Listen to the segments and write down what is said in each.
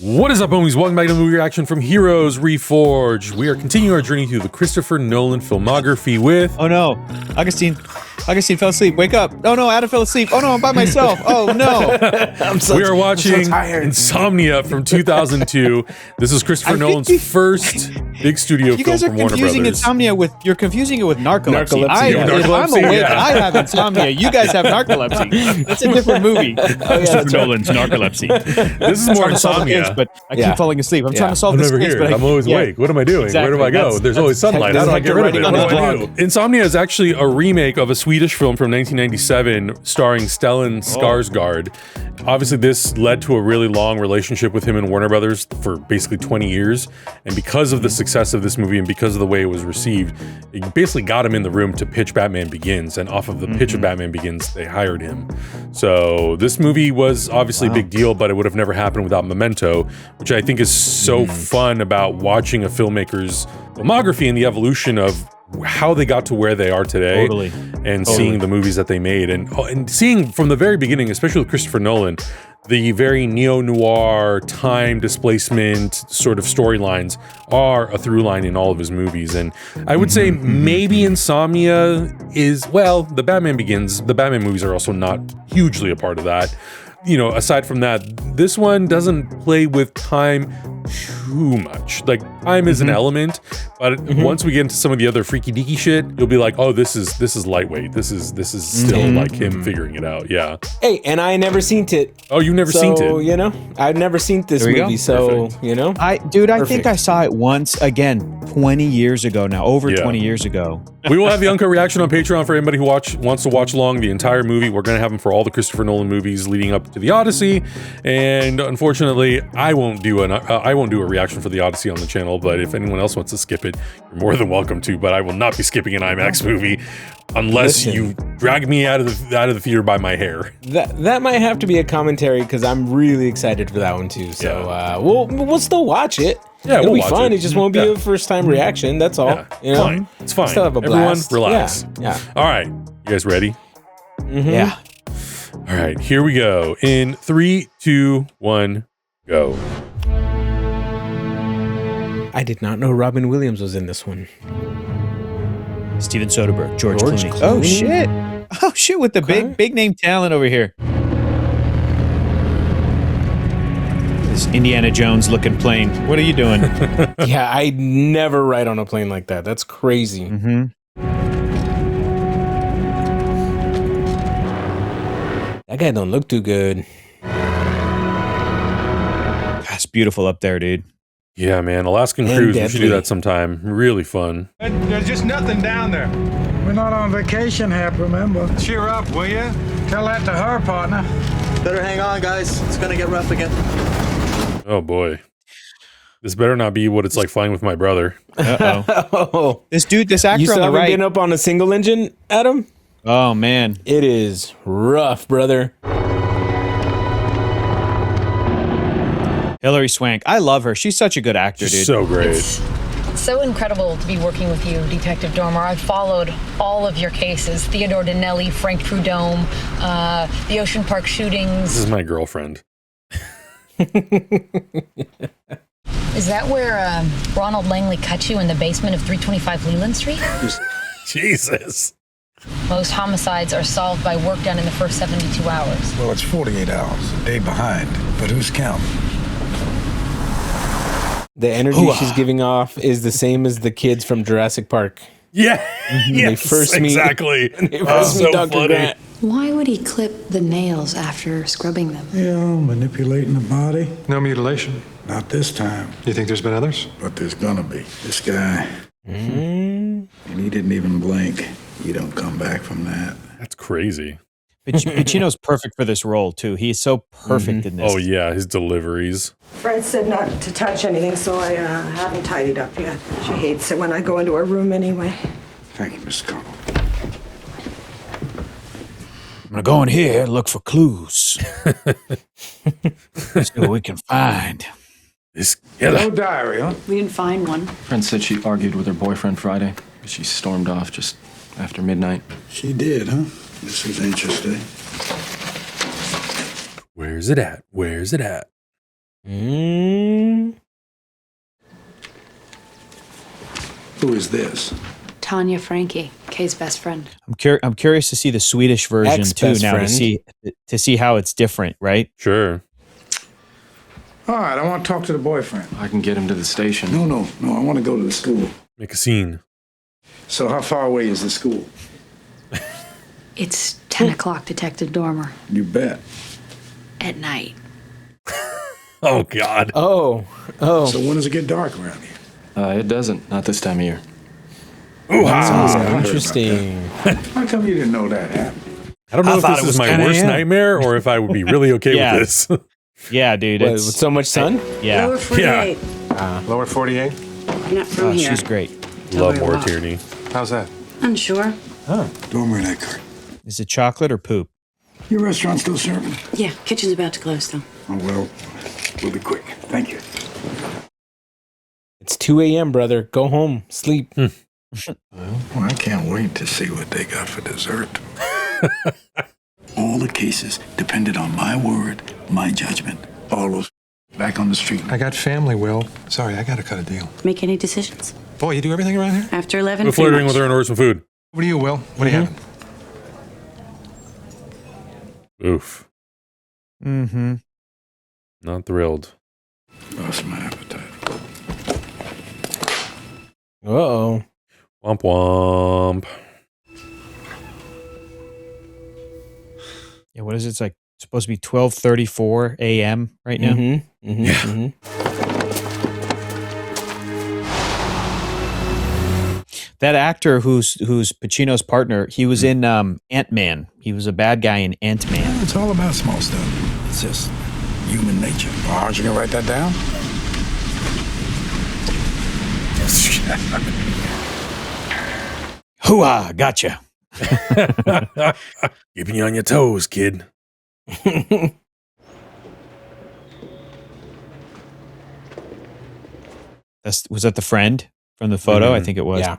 What is up, homies? Welcome back to the movie reaction from Heroes Reforged. We are continuing our journey through the Christopher Nolan filmography with... Oh no, Agustin fell asleep. Wake up. Oh no, Adam fell asleep. Oh no, I'm by myself. Oh no. We are watching Insomnia from 2002. This is Christopher Nolan's first big studio film from Warner Brothers. You're confusing it with narcolepsy. Narcolepsy, If I'm awake, I have insomnia. You guys have narcolepsy. That's a different movie. Christopher Nolan's narcolepsy. This is more Insomnia. But I keep falling asleep. I'm trying to solve this case, but I'm always awake. What am I doing? Exactly. Where do I go? There's always sunlight. How do I get rid of it? What do I do? Insomnia is actually a remake of a Swedish film from 1997 starring Stellan Skarsgård. Obviously, this led to a really long relationship with him and Warner Brothers for basically 20 years. And because of the success of this movie and because of the way it was received, it basically got him in the room to pitch Batman Begins. And off of the pitch of Batman Begins, they hired him. So this movie was obviously a big deal, but it would have never happened without Memento, which I think is so fun about watching a filmmaker's filmography and the evolution of how they got to where they are today, and seeing the movies that they made, and seeing from the very beginning, especially with Christopher Nolan, the very neo-noir time displacement sort of storylines are a through line in all of his movies. And I would say maybe Insomnia is, well, the Batman movies are also not hugely a part of that. You know, aside from that, this one doesn't play with time too much. Like, time is an element, but once we get into some of the other freaky deaky shit, you'll be like, oh, this is lightweight. This is still like him figuring it out. Yeah. Hey, and I never seen it. Oh, you've never seen it? You know, I've never seen this movie. So, Perfect. you know, I think I saw it once, again, 20 years ago now, over 20 years ago. We will have the uncut reaction on Patreon for anybody who wants to watch along the entire movie. We're going to have them for all the Christopher Nolan movies leading up to the Odyssey. And unfortunately, I won't do a reaction for the Odyssey on the channel, but if anyone else wants to skip it, you're more than welcome to. But I will not be skipping an IMAX movie unless you drag me out of the theater by my hair. That might have to be a commentary because I'm really excited for that one too. So we'll still watch it. Yeah, it'll we'll be watch fun. it. It just won't be a first time reaction. That's all. Yeah, you know, fine. It's fine. Still have a blast. Everyone, relax. Yeah. All right, you guys ready? Yeah. All right, here we go. In 3, 2, 1, go. I did not know Robin Williams was in this one. Steven Soderbergh, George Clooney. Oh shit! Oh shit! With the big name talent over here. This Indiana Jones looking plane. What are you doing? Yeah, I never ride on a plane like that. That's crazy. That guy don't look too good. That's beautiful up there, dude. Yeah, man. Alaskan cruise. We should do that sometime. Really fun. There's just nothing down there. We're not on vacation, Hap, remember? Cheer up, will you? Tell that to her, partner. Better hang on, guys. It's gonna get rough again. Oh, boy. This better not be what it's like flying with my brother. Oh, this actor you still on the haven't right. been up on a single engine, Adam? Oh man, it is rough, brother. Hilary Swank. I love her. She's such a good actor, dude. So great. It's so incredible to be working with you, Detective Dormer. I've followed all of your cases. Theodore Danelli, Frank Prudhomme, the Ocean Park shootings. This is my girlfriend. Is that where Ronald Langley cut you in the basement of 325 Leland Street? Jesus. Most homicides are solved by work done in the first 72 hours. Well, it's 48 hours, a day behind, but who's counting? The energy she's giving off is the same as the kids from Jurassic Park. Yeah, They first meet exactly. Dr. Grant. Why would he clip the nails after scrubbing them? You know, manipulating the body. No mutilation. Not this time, You think there's been others? but there's gonna be. This guy, and he didn't even blink. You don't come back from that. That's crazy. Pacino's perfect for this role too. He's so perfect in this. Oh yeah, his deliveries. Fred said not to touch anything, so I haven't tidied up yet. She hates it when I go into her room anyway. Thank you, Miss Cole. I'm gonna go in here and look for clues. See what we can find. No diary, huh? We didn't find one. Friend said she argued with her boyfriend Friday, but she stormed off just after midnight. She did, huh? This is interesting. Where's it at? Where's it at? Who is this? Tanya Frankie, Kay's best friend. I'm curious to see the Swedish version too now to see how it's different, right? Sure. All right, I want to talk to the boyfriend. I can get him to the station. No, I want to go to the school. Make a scene. So how far away is the school? It's 10 o'clock, Detective Dormer. You bet. At night. Oh, God. Oh. So when does it get dark around here? It doesn't. Not this time of year. Interesting. How come you didn't know that happened? I don't know if this is my worst nightmare or if I would be really okay with this. Yeah, dude. What, with so much sun? Yeah. Lower 48. Lower 48? I'm not from here. She's great. Love more tyranny. How's that? Unsure. Dormer and Eckhart. Is it chocolate or poop? Your restaurant still serving? Yeah, kitchen's about to close, though. Oh, well, we'll be quick. Thank you. It's 2 a.m., brother. Go home. Sleep. Well, I can't wait to see what they got for dessert. All the cases depended on my word, my judgment. All those back on the street. I got family, Will. Sorry, I gotta cut a deal. Make any decisions? Boy, you do everything around here? After 11, We're flirting with her and order some food. What do you, Will? What do you have? Oof. Mm-hmm. Not thrilled. Lost my appetite. Uh-oh. Womp womp. Yeah, what is it? It's like supposed to be 12:34 a.m. right now. That actor who's Pacino's partner, he was in Ant-Man. He was a bad guy in Ant-Man. It's all about small stuff. It's just human nature. Oh, aren't you gonna write that down? Hooah! Gotcha. Keeping you on your toes, kid. Was that the friend from the photo? I think it was. Yeah.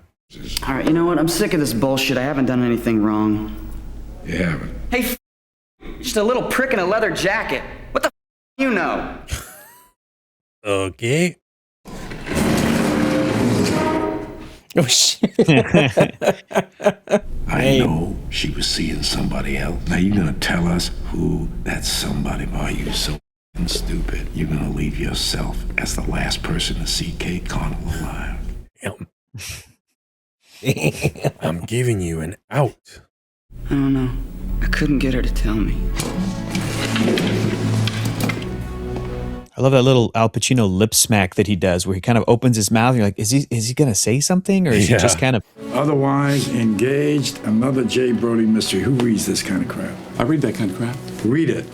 All right, you know what? I'm sick of this bullshit. I haven't done anything wrong. You haven't. Hey, just a little prick in a leather jacket. What the you know? Okay. Oh, shit. I know she was seeing somebody else. Now you're gonna tell us who that somebody was. You're so stupid. You're gonna leave yourself as the last person to see Kate Connell alive. I'm giving you an out. I don't know. I couldn't get her to tell me. I love that little Al Pacino lip smack that he does, where he kind of opens his mouth. And you're like, is he gonna say something, or is he just kind of Otherwise engaged? Another J. Brody mystery. Who reads this kind of crap? I read that kind of crap. Read it.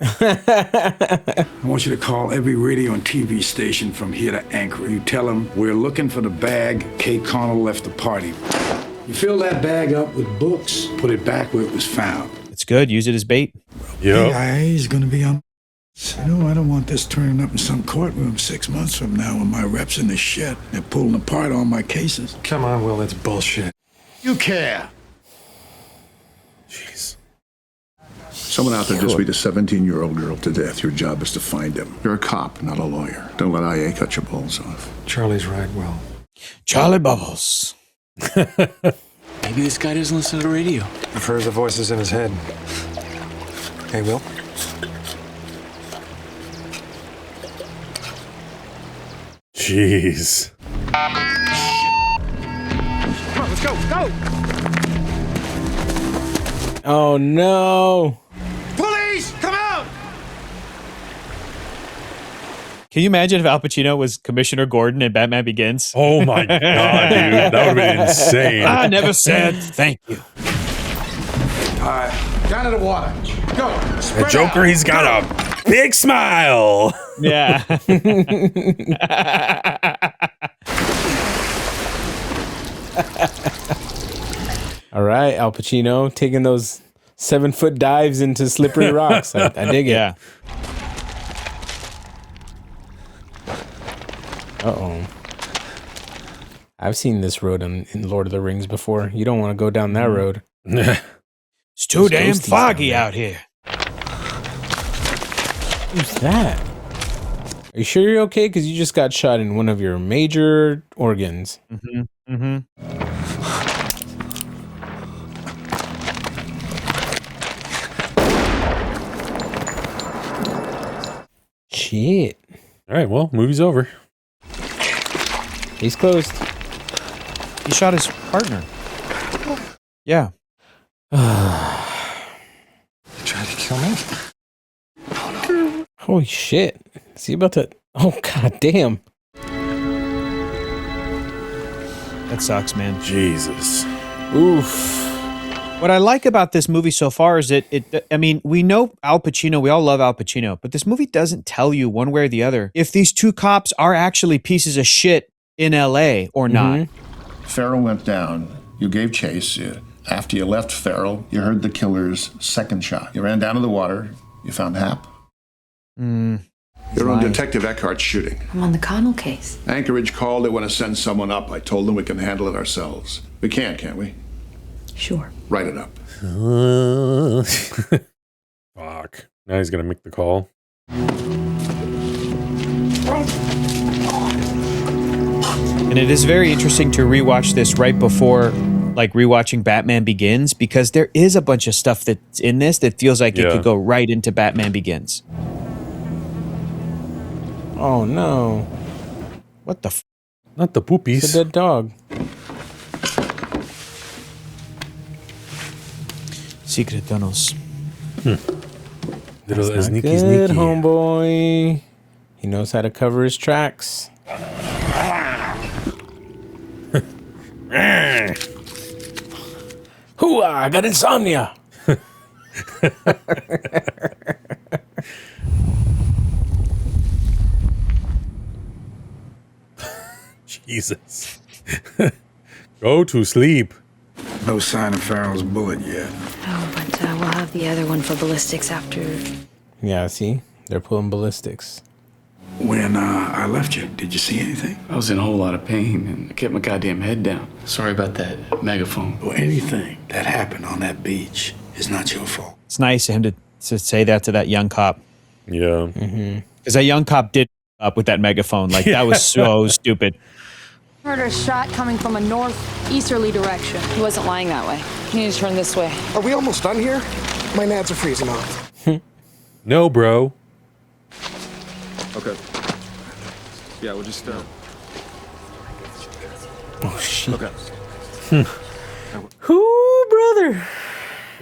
I want you to call every radio and TV station from here to Anchor. You tell them we're looking for the bag Kate Connell left the party. You fill that bag up with books, put it back where it was found. It's good. Use it as bait. Yeah. He's going to be on. No, I don't want this turning up in some courtroom 6 months from now when my reps in the shit. They're pulling apart all my cases. Come on, Will, that's bullshit. You care. Jeez. Someone out there just beat a 17-year-old girl to death. Your job is to find him. You're a cop, not a lawyer. Don't let IA cut your balls off. Charlie's right, Will. Charlie Bubbles. Maybe this guy doesn't listen to the radio. Prefers the voices in his head. Hey, Will? Jeez. Come on, let's go, go! Oh, no. Police, come out! Can you imagine if Al Pacino was Commissioner Gordon in Batman Begins? Oh my God, dude. That would have been insane. I never said thank you. All right, down to the water. Go. The Joker, he's got a big smile. Yeah. All right, Al Pacino taking those 7-foot dives into slippery rocks. I dig it. Yeah. Uh-oh. I've seen this road in Lord of the Rings before. You don't want to go down that road. It's too damn foggy out here. Who's that? Are you sure you're okay? Because you just got shot in one of your major organs. Mm-hmm. Mm-hmm. Shit. All right, well, movie's over. He's closed. He shot his partner. Yeah. You tried to kill me? Holy shit. Is he about to... Oh, god damn. That sucks, man. Jesus. Oof. What I like about this movie so far is I mean, we know Al Pacino, we all love Al Pacino, but this movie doesn't tell you one way or the other if these two cops are actually pieces of shit in LA or not. Farrell went down. You gave chase. After you left Farrell, you heard the killer's second shot. You ran down to the water. You found Hap. You're on Detective Eckhart's shooting. I'm on the Connell case. Anchorage called. They want to send someone up. I told them we can handle it ourselves. We can't we? Sure. Write it up. Fuck. Now he's going to make the call. And it is very interesting to rewatch this right before, like, rewatching Batman Begins, because there is a bunch of stuff that's in this that feels like it could go right into Batman Begins. Oh, no. What the Not the poopies. It's a dead dog. Secret tunnels. Little That's not sneaky, good, sneaky. homeboy. He knows how to cover his tracks. Hooah, I got insomnia. Jesus. Go to sleep. No sign of Farrell's bullet yet. Oh, but we'll have the other one for ballistics after. Yeah, see? They're pulling ballistics. When I left you, did you see anything? I was in a whole lot of pain and I kept my goddamn head down. Sorry about that megaphone. Well, anything that happened on that beach is not your fault. It's nice of him to say that to that young cop. Yeah. Because that young cop did up with that megaphone. Like, that was so stupid. Heard a shot coming from a northeasterly direction. He wasn't lying that way. You need to turn this way. Are we almost done here? My nads are freezing off. No, bro. Okay. Yeah, we'll just, Oh, shit. Okay. Whoo, brother.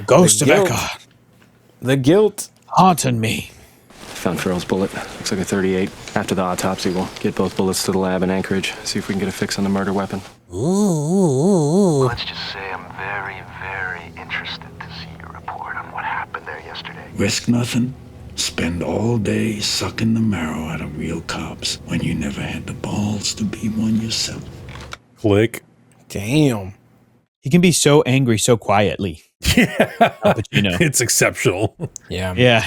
Ghost of guilt. Eckhart. The guilt. Haunting me. Found Farrell's bullet. Looks like a 38. After the autopsy, we'll get both bullets to the lab in Anchorage. See if we can get a fix on the murder weapon. Let's just say I'm very, very interested to see your report on what happened there yesterday. Risk nothing. Spend all day sucking the marrow out of real cops when you never had the balls to be one yourself. Click. Damn. He can be so angry so quietly. Yeah. Al Pacino. It's exceptional. Yeah. Yeah.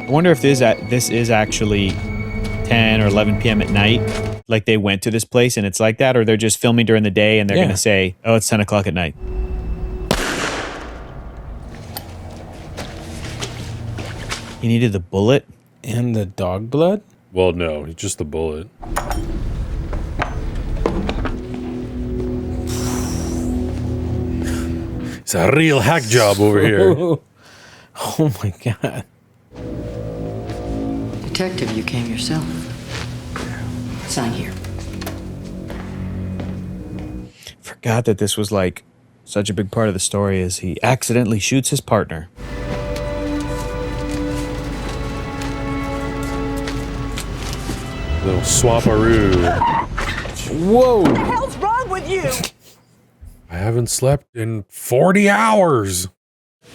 I wonder if this is actually 10 or 11 p.m. at night. Like they went to this place and it's like that, or they're just filming during the day and they're going to say, oh, it's 10 o'clock at night. He needed the bullet? And the dog blood? Well, no, it's just the bullet. It's a real hack job over here. Oh my god. Detective, you came yourself. Sign here. Forgot that this was like such a big part of the story is he accidentally shoots his partner. Little swapperoo. Whoa. What the hell's wrong with you? I haven't slept in 40 hours.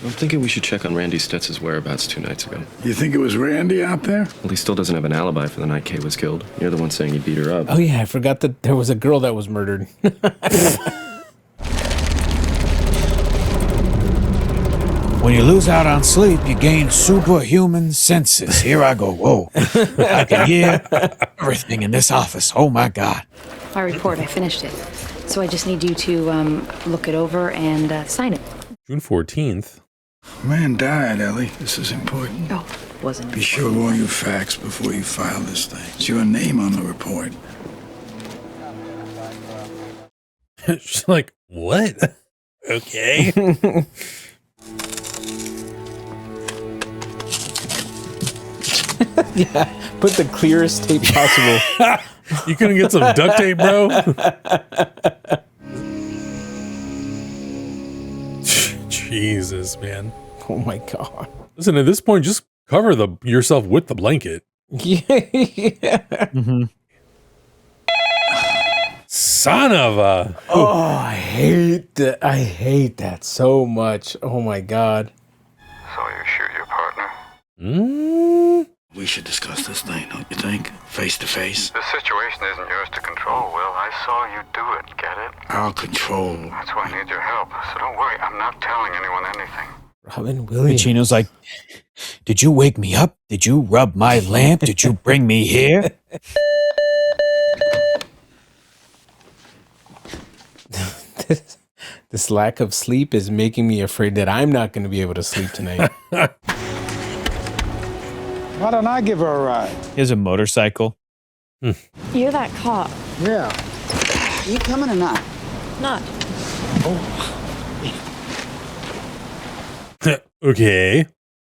I'm thinking we should check on Randy Stetz's whereabouts 2 nights ago. You think it was Randy out there? Well, he still doesn't have an alibi for the night Kay was killed. You're the one saying he beat her up. Oh yeah, I forgot that there was a girl that was murdered. When you lose out on sleep, you gain superhuman senses. Here I go. Whoa. I can hear everything in this office. Oh my God. My report, I finished it. So I just need you to look it over and sign it. June 14th. Man died, Ellie. This is important. Oh, wasn't Be sure of all your facts before you file this thing. It's your name on the report. She's like, what? Okay. Yeah, put the clearest tape possible. You couldn't get some duct tape, bro? Jesus, man. Oh my God. Listen, at this point, just cover yourself with the blanket. Yeah. Mm-hmm. Son of a... Oh, I hate that. I hate that so much. Oh my God. So you shoot your partner? We should discuss this thing, don't you think? Face to face. The situation isn't yours to control, Will. I saw you do it, get it? I'll control. That's why I need your help. So don't worry, I'm not telling anyone anything. Robin Williams. Pacino's like, did you wake me up? Did you rub my lamp? Did you bring me here? This lack of sleep is making me afraid that I'm not going to be able to sleep tonight. Why don't I give her a ride? He has a motorcycle. You're that cop. Yeah. You coming or not? Not. Okay.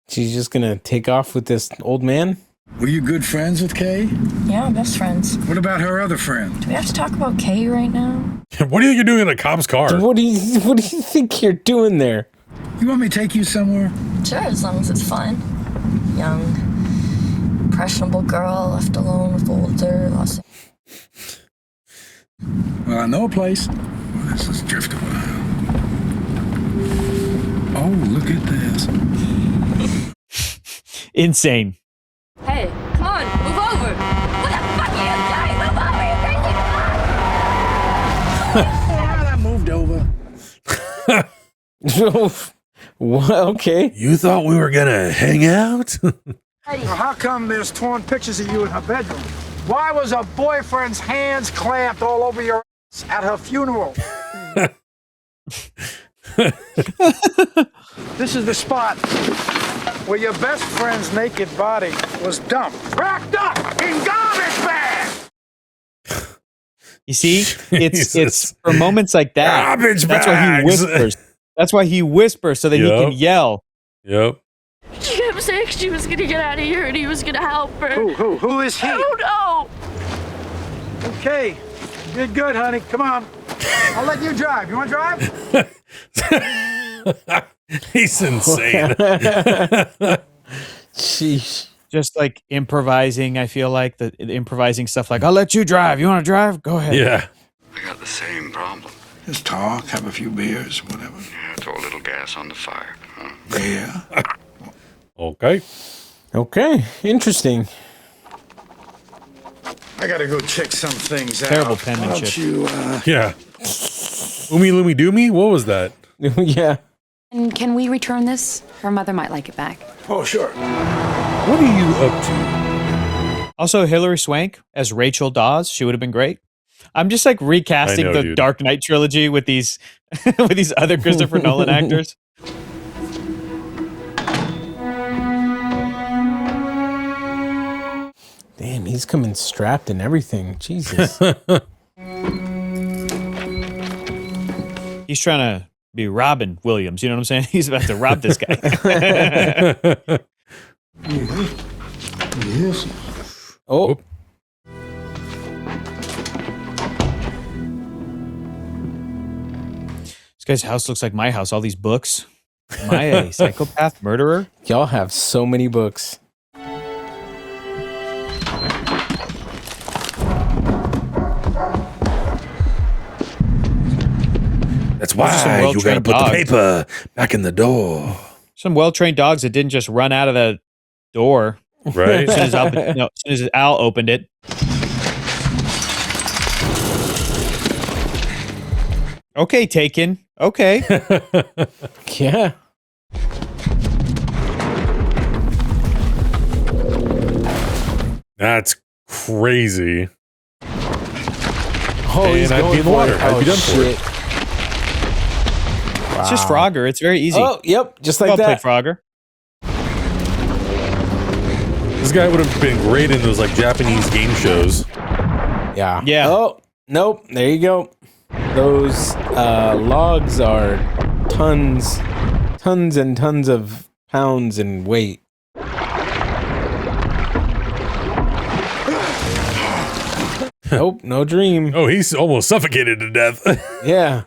She's just going to take off with this old man? Were you good friends with Kay? Yeah, best friends. What about her other friend? Do we have to talk about Kay right now? What do you think you're doing in a cop's car? What do you think you're doing there? You want me to take you somewhere? Sure, as long as it's fun. Young, impressionable girl left alone with Walter. Well, I know a place. Well, let's just drift a while. Oh, look at this. Insane. Hey, come on, move over. What the fuck are you doing? Move over, you crazy That moved over. What? Okay. You thought we were gonna hang out? Now, how come there's torn pictures of you in her bedroom? Why was her boyfriend's hands clamped all over your ass at her funeral? This is the spot where your best friend's naked body was dumped, wrapped up in garbage bags. You see, it's for moments like that. Garbage That's why he bags. whispers. That's why he whispers so that he can yell. Yep. She kept saying she was gonna get out of here and he was gonna help her. Who is he? I don't know. Okay, you did good, honey. Come on. I'll let you drive. You want to drive? He's insane. Sheesh. Just like improvising, I feel like the improvising stuff like, I'll let you drive. You want to drive? Go ahead. Yeah. I got the same problem. Just talk, have a few beers, whatever. Yeah, throw a little gas on the fire. Huh? Yeah. Okay. Okay. Interesting. I gotta go check some things out. Terrible Why penmanship. don't you, Yeah. Umi Lumi Doomy? What was that? Yeah. And can we return this? Her mother might like it back. Oh, sure. What are you up to? Also, Hilary Swank as Rachel Dawes. She would have been great. I'm just like recasting I know, the dude. Dark Knight trilogy with these with these other Christopher Nolan actors. Damn, he's coming strapped and everything. Jesus. He's trying to be Robin Williams. You know what I'm saying? He's about to rob this guy. Yes. Oh. This guy's house looks like my house. All these books. Am I a psychopath murderer? Y'all have so many books. That's Those are some why you gotta well-trained put dogs. the paper back in the door. Some well-trained dogs that didn't just run out of the door. Right? As soon as Al opened it. Okay, Taken. Okay. Yeah. That's crazy. Oh, he's And I'd going be in the for water. it. I'd be done for it. It's just Frogger. It's very easy. Oh, yep. Just like Well that. played, Frogger. This guy would have been great in those like Japanese game shows. Yeah. Yeah. Oh, nope. There you go. Those logs are tons and tons of pounds in weight. Nope, no dream. Oh, he's almost suffocated to death. Yeah.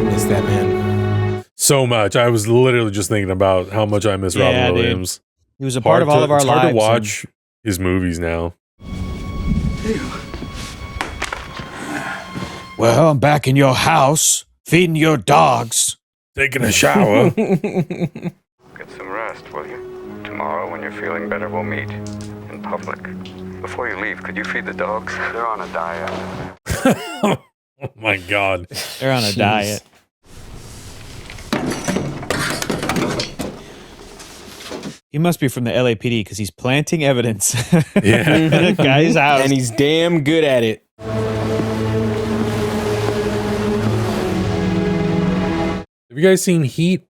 Miss that man. So much. I was literally just thinking about how much I miss Robin Williams. He was a part of all of our lives. It's hard to watch his movies now. Well, I'm back in your house, feeding your dogs. Taking a shower. Get some rest, will you? Tomorrow, when you're feeling better, we'll meet in public. Before you leave, could you feed the dogs? They're on a diet. Oh my God. They're on a diet. He must be from the LAPD because he's planting evidence. Yeah. In a guy's house. And he's damn good at it. Have you guys seen Heat?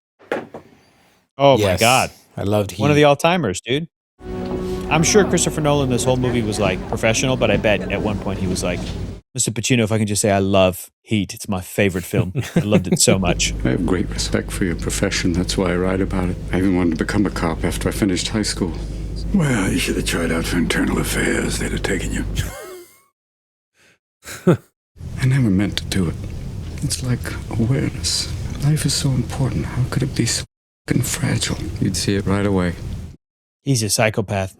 Oh Yes. my God. I loved Heat. One of the all-timers, dude. I'm sure Christopher Nolan, this whole movie was like professional, but I bet at one point he was like, Mr. Pacino, if I can just say I love Heat. It's my favorite film. I loved it so much. I have great respect for your profession. That's why I write about it. I even wanted to become a cop after I finished high school. Well, you should have tried out for internal affairs. They'd have taken you. I never meant to do it. It's like awareness. Life is so important. How could it be so fucking fragile? You'd see it right away. He's a psychopath.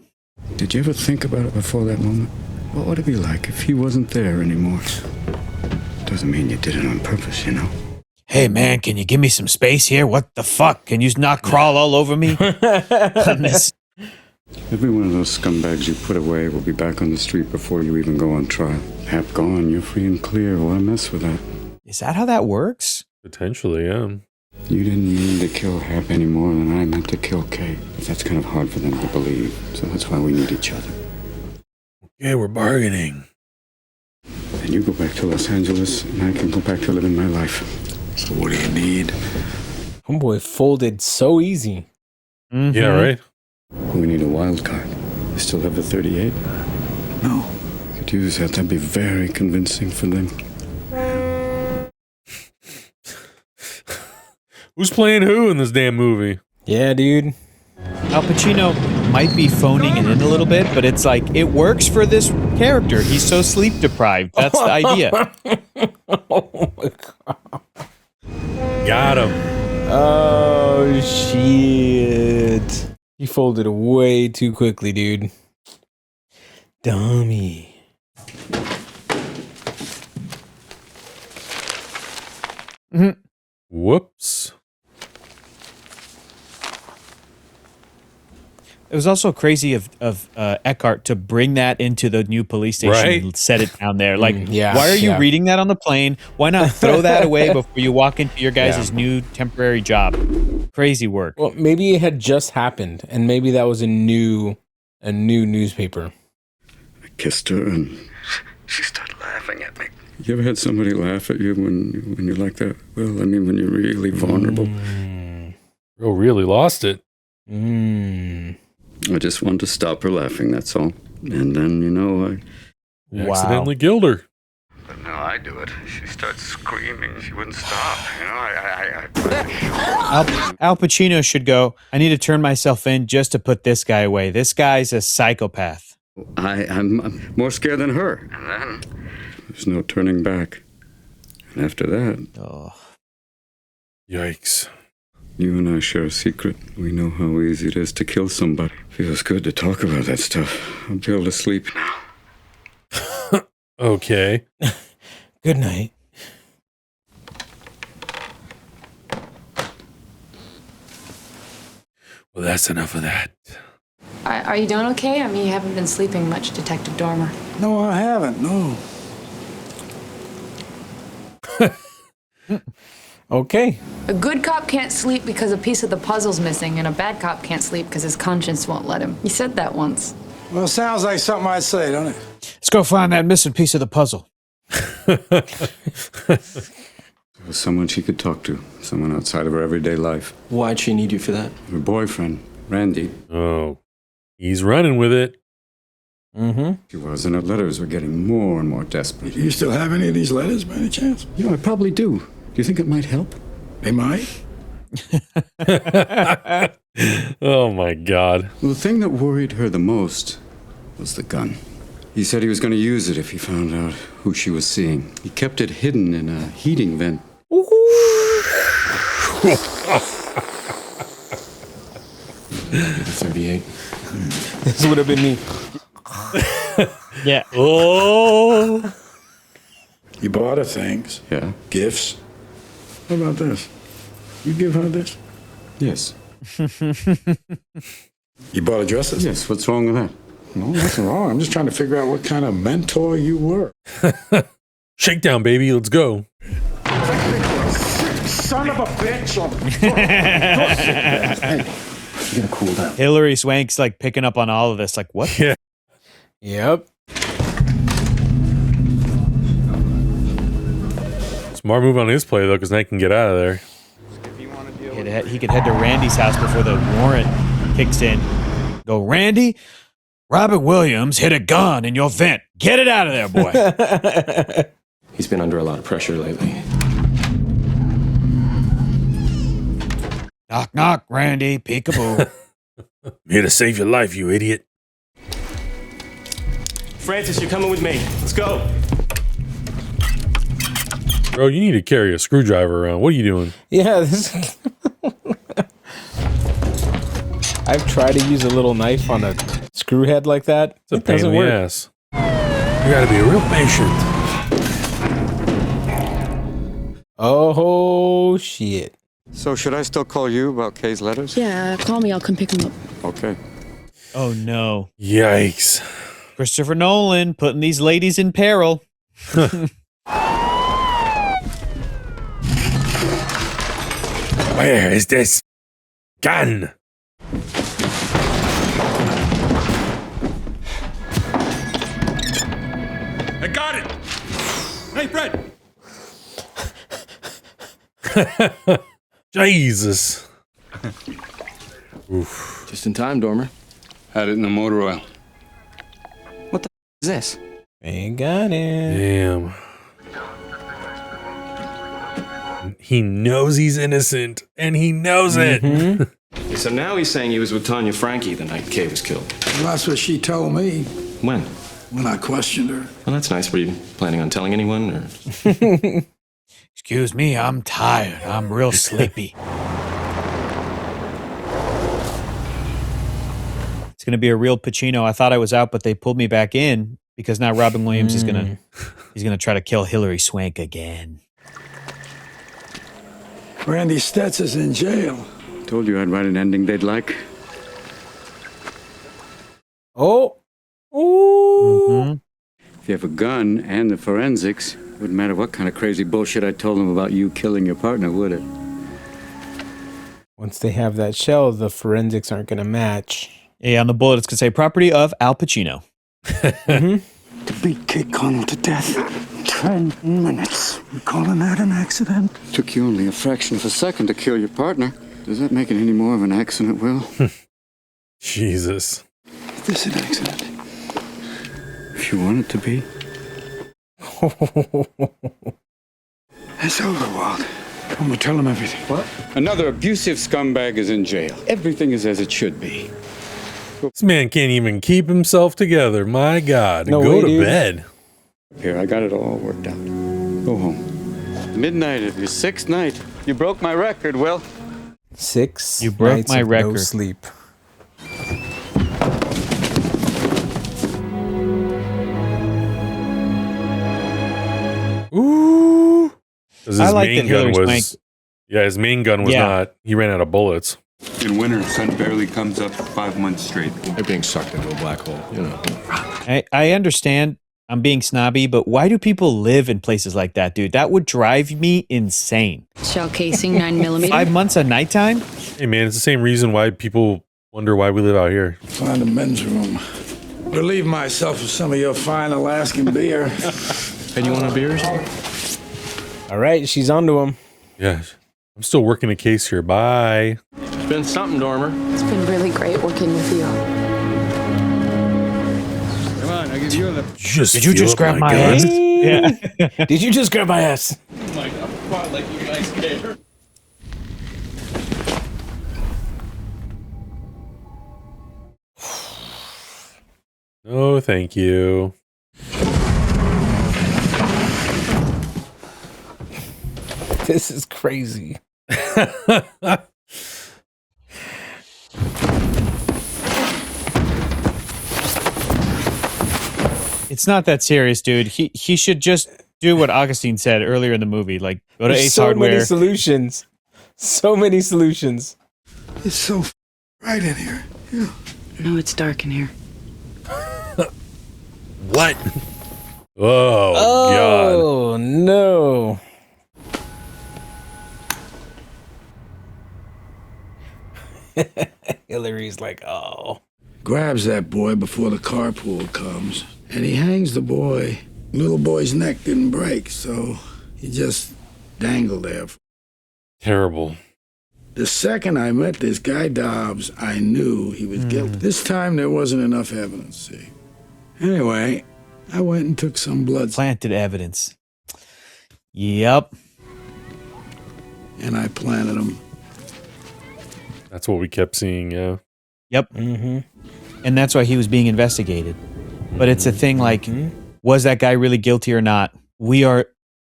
Did you ever think about it before that moment? What would it be like if he wasn't there anymore? Doesn't mean you did it on purpose, you know? Hey, man, can you give me some space here? What the fuck? Can you not crawl all over me? On this? Every one of those scumbags you put away will be back on the street before you even go on trial. Hap gone, you're free and clear. Why mess with that? Is that how that works? Potentially, yeah. You didn't mean to kill Hap any more than I meant to kill Kay. But that's kind of hard for them to believe. So that's why we need each other. Yeah, we're bargaining. And you go back to Los Angeles, and I can go back to living my life. So what do you need? Homeboy folded so easy. Mm-hmm. Yeah, right? We need a wild card. You still have the 38? No. Could use that. That'd be very convincing for them. Who's playing who in this damn movie? Yeah, dude. Al Pacino might be phoning it in a little bit, but it's like, it works for this character. He's so sleep deprived. That's the idea. Oh my God. Got him. Oh, shit. He folded way too quickly, dude. Dummy. Mm-hmm. Whoops. It was also crazy of Eckhart to bring that into the new police station Right? and set it down there. Like, yeah, why are you yeah. reading that on the plane? Why not throw that away before you walk into your guys' new temporary job? Crazy work. Well, maybe it had just happened, and maybe that was a new newspaper. I kissed her, and she started laughing at me. You ever had somebody laugh at you when you're like that? Well, I mean, when you're really vulnerable. Oh, really lost it. I just wanted to stop her laughing, that's all. And then, you know, You accidentally killed her. But now I do it. She starts screaming. She wouldn't stop. You know, Al Pacino should go, I need to turn myself in just to put this guy away. This guy's a psychopath. I'm more scared than her. And then there's no turning back. And after that... Oh. Yikes. You and I share a secret. We know how easy it is to kill somebody. Feels good to talk about that stuff. I'll be able to sleep now. Okay. Good night. Well, that's enough of that. Are you doing okay? I mean, you haven't been sleeping much, Detective Dormer. No, I haven't. No. Okay. A good cop can't sleep because a piece of the puzzle's missing, and a bad cop can't sleep because his conscience won't let him. You said that once. Well, it sounds like something I'd say, don't it? Let's go find that missing piece of the puzzle. Someone she could talk to. Someone outside of her everyday life. Why'd she need you for that? Her boyfriend, Randy. Oh, he's running with it. Mm-hmm. She was, and her letters were getting more and more desperate. Do you still have any of these letters, by any chance? I probably do. Do you think it might help? They might. Oh my God. Well, the thing that worried her the most was the gun. He said he was going to use it if he found out who she was seeing. He kept it hidden in a heating vent. The 38. This would have been me. Yeah. Oh. You bought her things. Yeah. Gifts. What about this? You give her this? Yes. You bought her dresses? Yes. What's wrong with that? No, nothing wrong. I'm just trying to figure out what kind of mentor you were. Shakedown, baby. Let's go. Son of a bitch. Hey, you gotta cool down. Hilary Swank's like picking up on all of this. Like, what? Yeah. Yep. Smart move on his play, though, because now he can get out of there. He could head to Randy's house before the warrant kicks in. Go, Randy, Robert Williams hid a gun in your vent. Get it out of there, boy. He's been under a lot of pressure lately. Knock, knock, Randy, peekaboo. I'm here to save your life, you idiot. Francis, you're coming with me. Let's go. Bro, you need to carry a screwdriver around. What are you doing? Yeah, this. I've tried to use a little knife on a screw head like that. It's a pain in the ass. You gotta be real patient. Oh, shit. So should I still call you about Kay's letters? Yeah, call me. I'll come pick him up. Okay. Oh, no. Yikes. Christopher Nolan putting these ladies in peril. Where is this gun? I got it! Hey, Fred! Jesus. Oof. Just in time, Dormer. Had it in the motor oil. What the is this? Ain't got it. Damn. He knows he's innocent, and he knows it. So now he's saying he was with Tanya Frankie the night Kay was killed. Well, that's what she told me When? when I questioned her. Well, that's nice. Were you planning on telling anyone? Or? Excuse me, I'm tired. I'm real sleepy. It's going to be a real Pacino. I thought I was out, but they pulled me back in because now Robin Williams is going to try to kill Hilary Swank again. Randy Stetz is in jail. Told you I'd write an ending they'd like. Oh. Ooh. If you have a gun and the forensics, wouldn't matter what kind of crazy bullshit I told them about you killing your partner, would it? Once they have that shell, the forensics aren't going to match. Yeah, on the bullet, it's going to say property of Al Pacino. To beat Kate Connell to death. 10 minutes. You calling that an accident? Took you only a fraction of a second to kill your partner. Does that make it any more of an accident, Will? Jesus. Is this an accident? If you want it to be. It's over, Walt. I'm gonna tell him everything. What? Another abusive scumbag is in jail. Everything is as it should be. This man can't even keep himself together. My God. No Go way, to dude. bed. Here, I got it all worked out. Go home. Midnight of your 6th night. You broke my record, Will. 6 You broke nights my of record. No sleep. Ooh. 'Cause I his like main that gun Hilary was. Swank- Yeah, his main gun was not. He ran out of bullets. In winter, sun barely comes up 5 months straight. They're being sucked into a black hole, you know. I understand I'm being snobby, but why do people live in places like that, dude? That would drive me insane. Shell casing 9mm. 5 months of nighttime? Hey, man, it's the same reason why people wonder why we live out here. Find a men's room. Relieve myself of some of your fine Alaskan beer. Hey, do you want a beer or something? All right, she's onto him. Yeah, I'm still working a case here. Bye. It's been something, Dormer. It's been really great working with you. Come on, I give you the. Did you just grab my ass? Yeah. Did you just grab my ass? Oh my God, like you guys care. Oh, thank you. This is crazy. It's not that serious, dude. He should just do what Augustine said earlier in the movie, like go to There's Ace so Hardware. many solutions. So many solutions. It's so bright in here. Yeah. No, it's dark in here. What? Oh, God. Oh, no. Hilary's like, oh. Grabs that boy before the carpool comes, and he hangs the boy. Little boy's neck didn't break, so he just dangled there. Terrible. The second I met this guy Dobbs, I knew he was guilty. This time there wasn't enough evidence, see. Anyway, I went and took some blood. Planted evidence. Yep. And I planted him. That's what we kept seeing, yeah. Yep. Mm-hmm. And that's why he was being investigated. But it's a thing like, was that guy really guilty or not? We are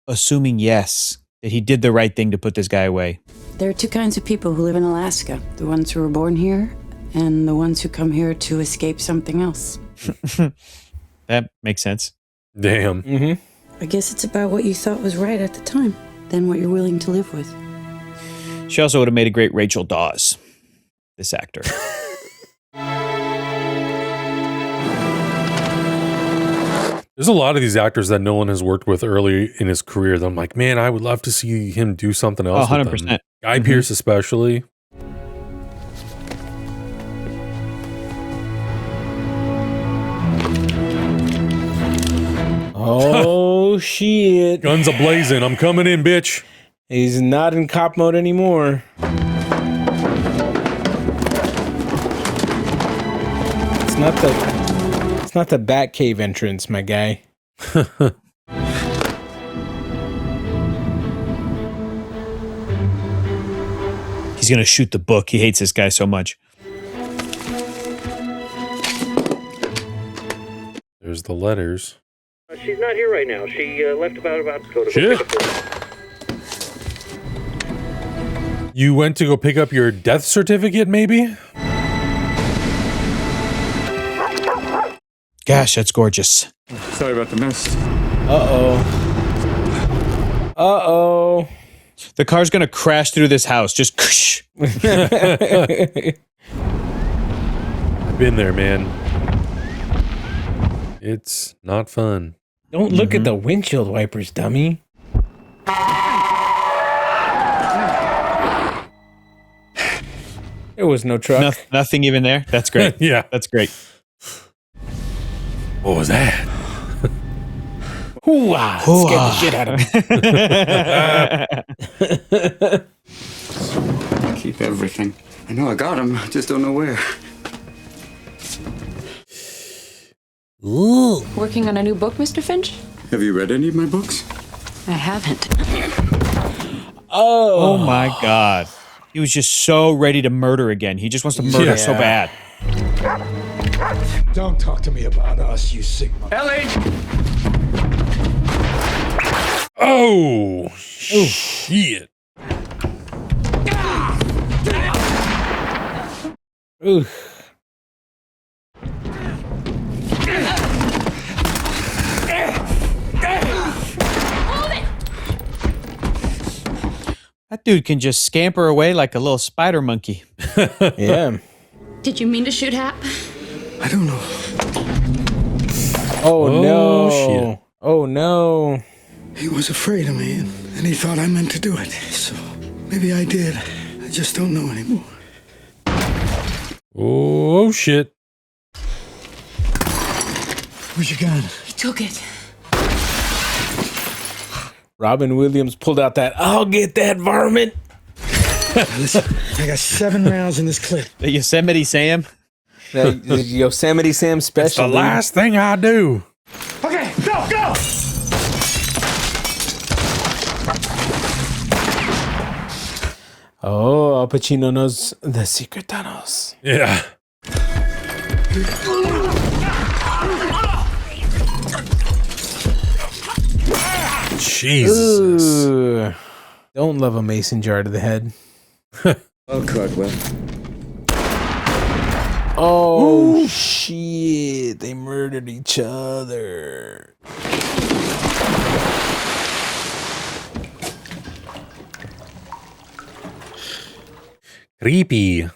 assuming yes, that he did the right thing to put this guy away. There are two kinds of people who live in Alaska. The ones who were born here and the ones who come here to escape something else. That makes sense. Damn. Mm-hmm. I guess it's about what you thought was right at the time, then what you're willing to live with. She also would have made a great Rachel Dawes, this actor. There's a lot of these actors that Nolan has worked with early in his career that I'm like, man, I would love to see him do something else. 100%. Guy Pearce especially. Oh, shit. Guns a-blazing. I'm coming in, bitch. He's not in cop mode anymore. It's not the Batcave entrance, my guy. He's going to shoot the book. He hates this guy so much. There's the letters. She's not here right now. She left about to go to Shit. go pick up You went to go pick up your death certificate, maybe? Gosh, that's gorgeous. Sorry about the mess. Uh-oh. Uh-oh. The car's going to crash through this house. Just ksh. I've been there, man. It's not fun. Don't look at the windshield wipers, dummy. There was no truck. Nothing even there? That's great. Yeah. That's great. What was that? Hoo-ah! Scared the shit out of me. Keep everything. I know I got him, I just don't know where. Ooh. Working on a new book, Mr. Finch? Have you read any of my books? I haven't. Oh my God. He was just so ready to murder again. He just wants to murder so bad. Don't talk to me about us, you Sigma. Ellie! Oh, shit. Ooh. That dude can just scamper away like a little spider monkey. Yeah. Did you mean to shoot Hap? I don't know. Oh, no. Shit. Oh, no. He was afraid of me, and he thought I meant to do it. So maybe I did. I just don't know anymore. Oh, shit. Where's your gun? He took it. Robin Williams pulled out that "I'll get that varmint." Listen, I got 7 rounds in this clip. The Yosemite Sam. The Yosemite Sam special. It's the last thing I do. Okay, go! Oh, Al Pacino knows the secret tunnels. Yeah. Jesus. Ooh. Don't love a mason jar to the head. Oh, Cardwell. Oh, shit. They murdered each other. Creepy.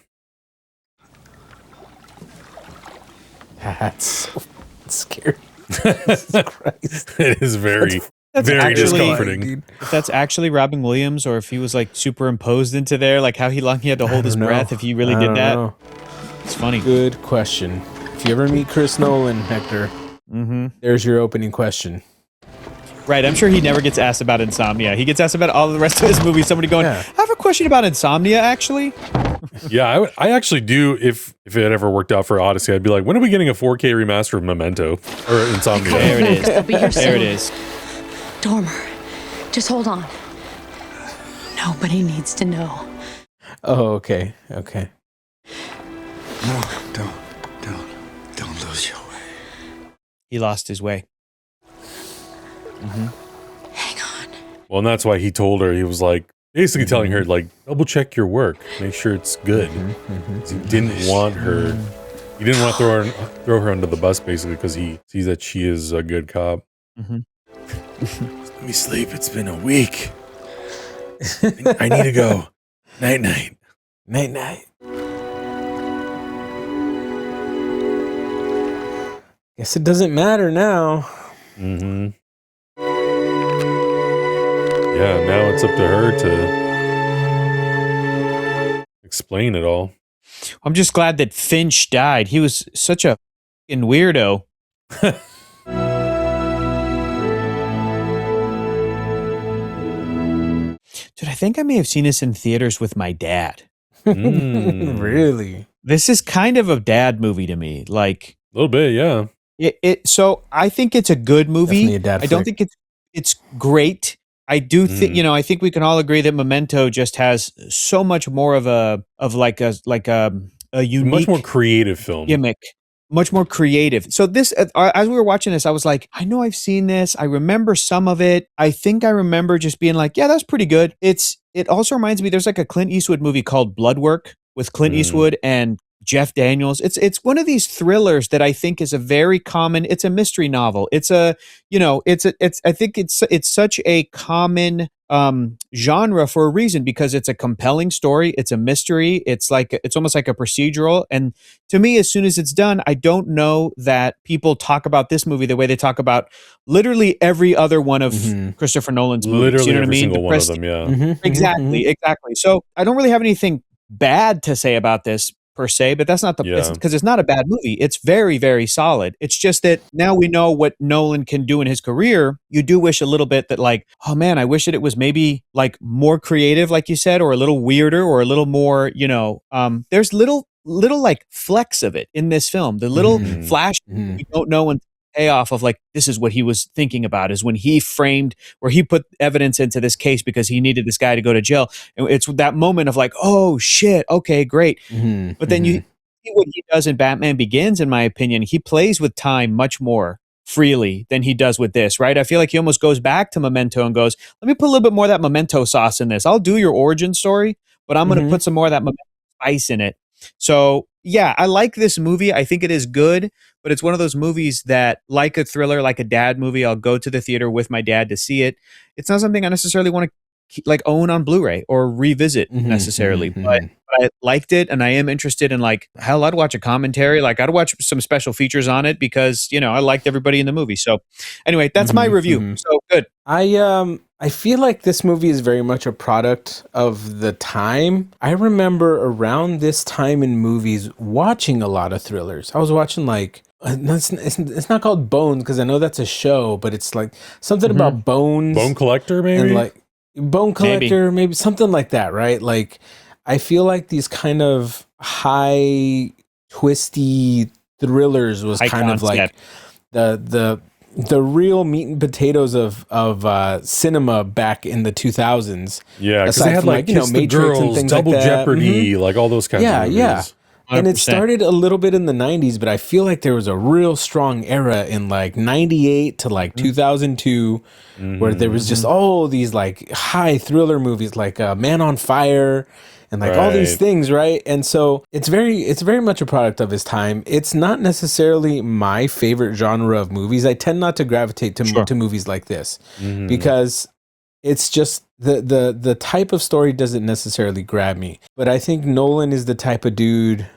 That's so scary. Jesus Christ. It is very, That's very actually- discomforting. If that's actually Robin Williams, or if he was like superimposed into there, like how long he had to hold his breath, if he really did that. Know. It's funny. Good question. If you ever meet Chris Nolan, Hector, there's your opening question. Right, I'm sure he never gets asked about Insomnia. He gets asked about all the rest of his movies. Somebody going, I have a question about Insomnia, actually. Yeah, I actually do. If it ever worked out for Odyssey, I'd be like, when are we getting a 4K remaster of Memento or Insomnia? There it is. I'll be here There it soon. is. Dormer, just hold on. Nobody needs to know. Oh, okay. Okay. No, don't lose your way. He lost his way. Well, and that's why he told her, he was like, basically telling her, like, double check your work, make sure it's good. 'Cause he didn't want her, he didn't want to throw her under the bus, basically, because he sees that she is a good cop. Let me sleep. It's been a week. I need to go. Night night. Night night. Guess it doesn't matter now. Yeah, now it's up to her to explain it all. I'm just glad that Finch died. He was such a fucking weirdo. Dude, I think I may have seen this in theaters with my dad. Really? This is kind of a dad movie to me. Like a little bit, yeah. So I think it's a good movie. Definitely a dad I don't flick. think it's great. I do think, I think we can all agree that Memento just has so much more of a unique, Much more creative film. gimmick, much more creative. So this, as we were watching this, I was like, I know I've seen this. I remember some of it. I think I remember just being like, yeah, that's pretty good. It also reminds me, there's like a Clint Eastwood movie called Bloodwork with Clint Eastwood and Jeff Daniels. It's one of these thrillers that I think is a very common, it's a mystery novel. I think it's such a common genre for a reason, because it's a compelling story. It's a mystery. It's almost like a procedural. And to me, as soon as it's done, I don't know that people talk about this movie the way they talk about literally every other one of Christopher Nolan's movies. Literally You know what I every mean? single one of them, yeah. Exactly. So I don't really have anything bad to say about this per se, but that's not because it's not a bad movie. It's very, very solid. It's just that now we know what Nolan can do in his career. You do wish a little bit that, like, oh man, I wish that it was maybe like more creative, like you said, or a little weirder, or a little more, there's little like flecks of it in this film. The little flash we don't know until payoff of like, this is what he was thinking about, is when he framed, or he put evidence into this case because he needed this guy to go to jail. And it's that moment of like, oh shit, okay, great. But then you see what he does in Batman Begins, in my opinion. He plays with time much more freely than he does with this, right? I feel like he almost goes back to Memento and goes, let me put a little bit more of that Memento sauce in this. I'll do your origin story, but I'm going to put some more of that Memento spice in it. So yeah, I like this movie. I think it is good, but it's one of those movies that, like a thriller, like a dad movie, I'll go to the theater with my dad to see it. It's not something I necessarily want to like own on Blu-ray or revisit necessarily, but I liked it, and I am interested in, like, hell, I'd watch a commentary. Like, I'd watch some special features on it because, I liked everybody in the movie. So anyway, that's my review. So good. I feel like this movie is very much a product of the time. I remember around this time in movies watching a lot of thrillers. I was watching like it's not called Bones because I know that's a show, but it's like something about bones. Bone Collector, maybe? And like Bone Collector, maybe something like that, right? Like I feel like these kind of high twisty thrillers was High kind concept. of like the real meat and potatoes of cinema back in the 2000s. Yeah, because Aside they had from, like Kiss the Matrix and Girls, things Double like that. Jeopardy, like all those kinds of movies. Yeah. And it 100%. started a little bit in the 90s, but I feel like there was a real strong era in like 98 to like 2002 where there was just all these like high thriller movies like Man on Fire and like all these things, right? And so it's very much a product of his time. It's not necessarily my favorite genre of movies. I tend not to gravitate to movies like this because it's just the type of story doesn't necessarily grab me. But I think Nolan is the type of dude,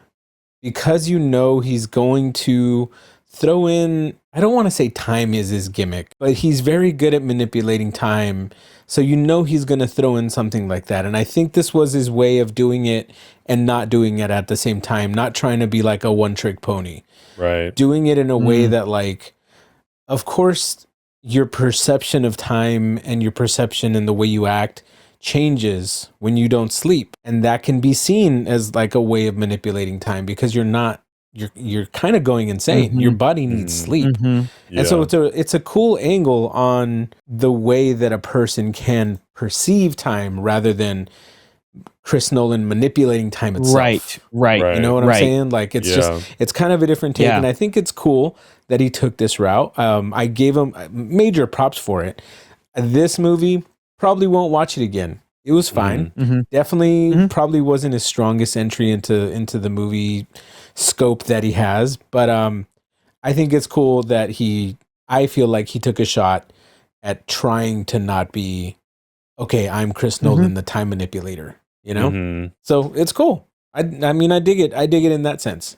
because you know he's going to throw in, I don't want to say time is his gimmick, but he's very good at manipulating time. So you know he's going to throw in something like that. And I think this was his way of doing it and not doing it at the same time, not trying to be like a one-trick pony. Right. Doing it in a way that, like, of course, your perception of time and your perception and the way you act changes when you don't sleep, and that can be seen as like a way of manipulating time because you're kind of going insane. Your body needs sleep. And so it's a cool angle on the way that a person can perceive time rather than Chris Nolan manipulating time itself. Right. You know what I'm saying? Like it's just, it's kind of a different take. And I think it's cool that he took this route. I gave him major props for it. This movie, probably won't watch it again. It was fine. Definitely probably wasn't his strongest entry into the movie scope that he has. But I think it's cool that I feel like he took a shot at trying to not be, okay, I'm Chris Nolan, the time manipulator, you know? So it's cool. I mean, I dig it. I dig it in that sense.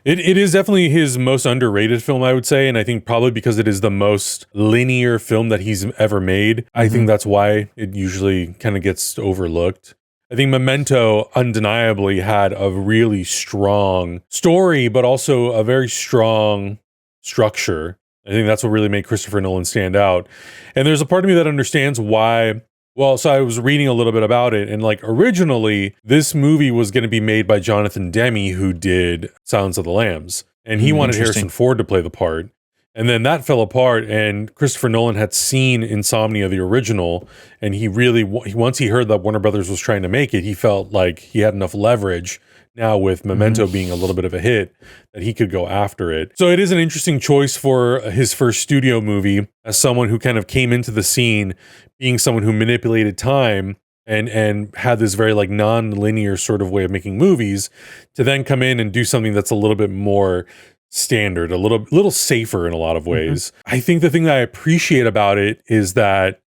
It is definitely his most underrated film, I would say, and I think probably because it is the most linear film that he's ever made. I think that's why it usually kind of gets overlooked. I think Memento undeniably had a really strong story, but also a very strong structure. I think that's what really made Christopher Nolan stand out. And there's a part of me that understands why. Well, so I was reading a little bit about it, and like originally, this movie was going to be made by Jonathan Demme, who did Silence of the Lambs, and he wanted Harrison Ford to play the part. And then that fell apart, and Christopher Nolan had seen Insomnia, the original, and he really, once he heard that Warner Brothers was trying to make it, he felt like he had enough leverage now with Memento being a little bit of a hit that he could go after it. So it is an interesting choice for his first studio movie as someone who kind of came into the scene being someone who manipulated time and had this very like non-linear sort of way of making movies, to then come in and do something that's a little bit more standard, a little safer in a lot of ways. I think the thing that I appreciate about it is that,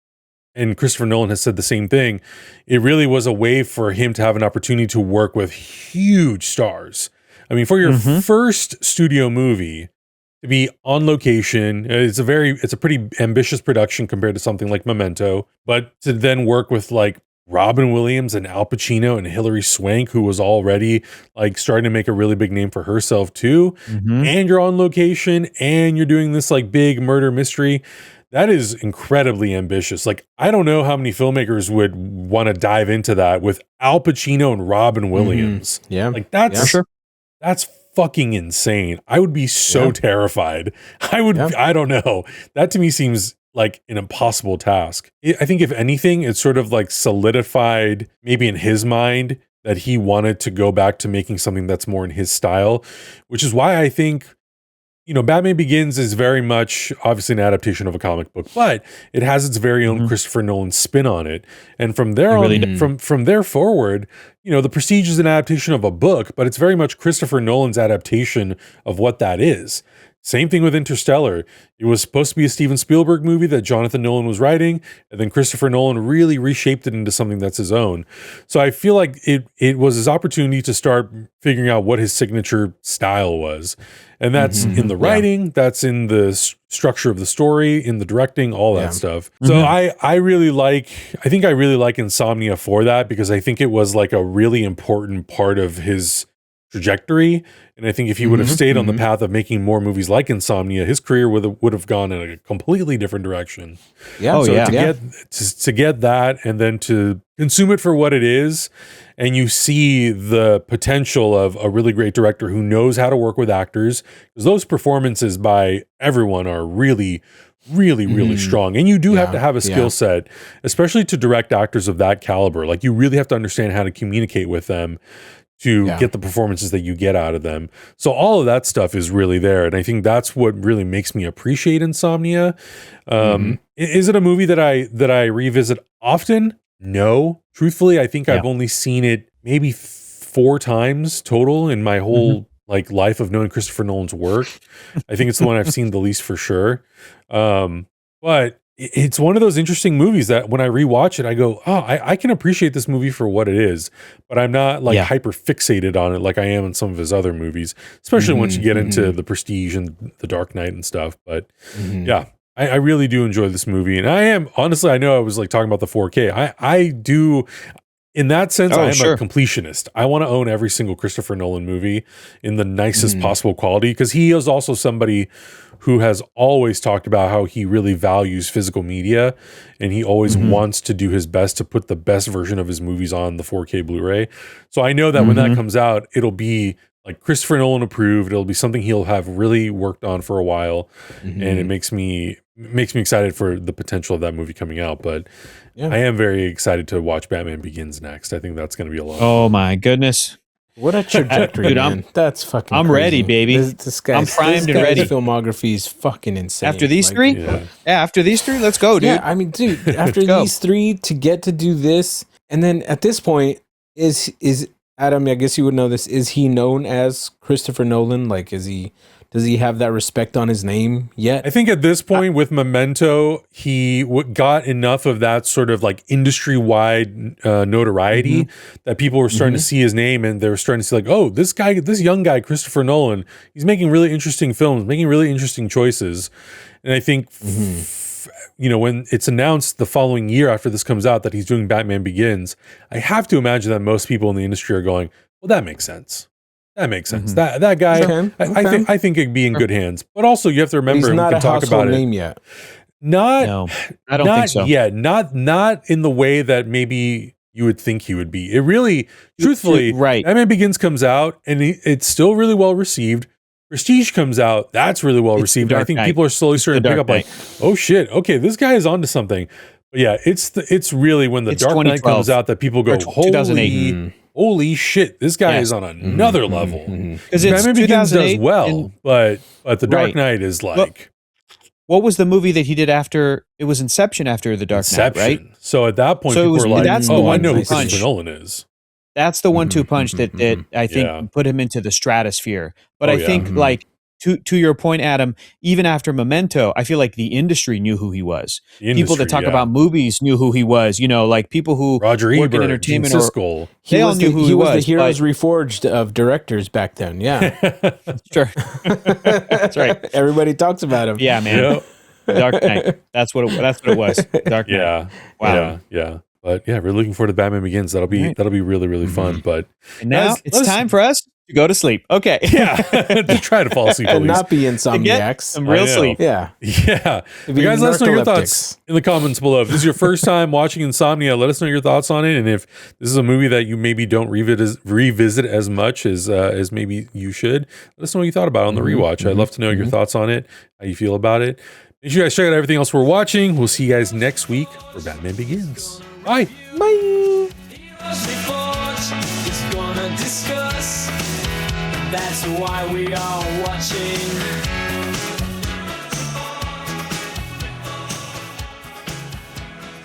and Christopher Nolan has said the same thing, it really was a way for him to have an opportunity to work with huge stars. I mean, for your first studio movie to be on location, it's a pretty ambitious production compared to something like Memento, but to then work with like Robin Williams and Al Pacino and Hilary Swank, who was already like starting to make a really big name for herself too, and you're on location and you're doing this like big murder mystery. That is incredibly ambitious. Like, I don't know how many filmmakers would want to dive into that with Al Pacino and Robin Williams. Yeah. Like that's fucking insane. I would be so terrified. I don't know. That to me seems like an impossible task. I think if anything, it's sort of like solidified maybe in his mind that he wanted to go back to making something that's more in his style, which is why I think, you know, Batman Begins is very much obviously an adaptation of a comic book, but it has its very own Christopher Nolan spin on it. And from there from there forward, you know, The Prestige is an adaptation of a book, but it's very much Christopher Nolan's adaptation of what that is. Same thing with Interstellar. It was supposed to be a Steven Spielberg movie that Jonathan Nolan was writing, and then Christopher Nolan really reshaped it into something that's his own. So I feel like it was his opportunity to start figuring out what his signature style was. And that's in the writing, that's in the structure of the story, in the directing, all that stuff. So I really like Insomnia for that, because I think it was like a really important part of his trajectory. And I think if he would have stayed on the path of making more movies like Insomnia, his career would have gone in a completely different direction. Yeah. To get that and then to consume it for what it is, and you see the potential of a really great director who knows how to work with actors, because those performances by everyone are really strong. And you do have to have a skill set, especially to direct actors of that caliber. Like, you really have to understand how to communicate with them to get the performances that you get out of them. So all of that stuff is really there. And I think that's what really makes me appreciate Insomnia. Is it a movie that I revisit often? No. Truthfully, I think I've only seen it maybe 4 times total in my whole like life of knowing Christopher Nolan's work. I think it's the one I've seen the least for sure. But it's one of those interesting movies that when I rewatch it, I go, oh, I can appreciate this movie for what it is, but I'm not like hyper fixated on it like I am in some of his other movies, especially once you get into The Prestige and The Dark Knight and stuff. But I really do enjoy this movie. And I am, honestly, I know I was like talking about the 4K. I do, in that sense, I am a completionist. I want to own every single Christopher Nolan movie in the nicest possible quality, because he is also somebody who has always talked about how he really values physical media, and he always wants to do his best to put the best version of his movies on the 4K Blu-ray. So I know that when that comes out, it'll be like Christopher Nolan approved. It'll be something he'll have really worked on for a while, and it makes me excited for the potential of that movie coming out. But I am very excited to watch Batman Begins next. I think that's going to be a lot. Oh my goodness. What a trajectory, dude, man. That's fucking I'm crazy. Ready, baby. This guy's, I'm primed and ready. Filmography is fucking insane. After these three? Yeah, after these three, let's go, dude. Yeah, I mean, dude, after these 3 to get to do this, and then at this point, is Adam, I guess you would know this, is he known as Christopher Nolan? Like, does he have that respect on his name yet? I think at this point with Memento, he got enough of that sort of like industry-wide notoriety that people were starting to see his name, and they were starting to see like, oh, this young guy, Christopher Nolan, he's making really interesting films, making really interesting choices. And I think, when it's announced the following year after this comes out that he's doing Batman Begins, I have to imagine that most people in the industry are going, well, that makes sense. That makes sense. That guy, I think it'd be in good hands. But also, you have to remember, he's not we can a talk household about name it. yet. No, I don't think so. Yeah, not in the way that maybe you would think he would be. It really, truthfully, Batman Begins comes out, and it's still really well received. Prestige comes out, that's really well received. I think people are slowly starting to pick up like, oh shit, okay, this guy is onto something. But yeah, it's really when the Dark Knight comes out that people go, holy shit, this guy is on another level. Because Batman Begins does well, but the Dark Knight is like... What was the movie that he did after? It was Inception after the Dark Knight, right? So at that point, people were like, oh, I know who Christopher Nolan is. That's the 1-2 punch that I think put him into the stratosphere. But I think like to your point, Adam, even after Memento, I feel like the industry knew who he was. People that talk about movies knew who he was. Like people who Roger work Ebert, in entertainment, they all knew who he was. He was the Heroes Reforged of directors back then. Yeah, sure, that's right. Everybody talks about him. Yeah, man. Dark Knight. That's what it was. Dark Knight. Yeah. Wow. Yeah. But yeah, we're looking forward to Batman Begins. That'll be really, really fun. But and now it's time for us to go to sleep. Okay. Yeah. To try to fall asleep. And not be insomniacs. Some real sleep. Yeah. Yeah. You guys, let us know your thoughts in the comments below. If this is your first time watching Insomnia, let us know your thoughts on it. And if this is a movie that you maybe don't revisit as much as maybe you should, let us know what you thought about it on the rewatch. I'd love to know your thoughts on it, how you feel about it. Make sure you guys check out everything else we're watching. We'll see you guys next week for Batman Begins. Bye. Bye. That's why we are watching.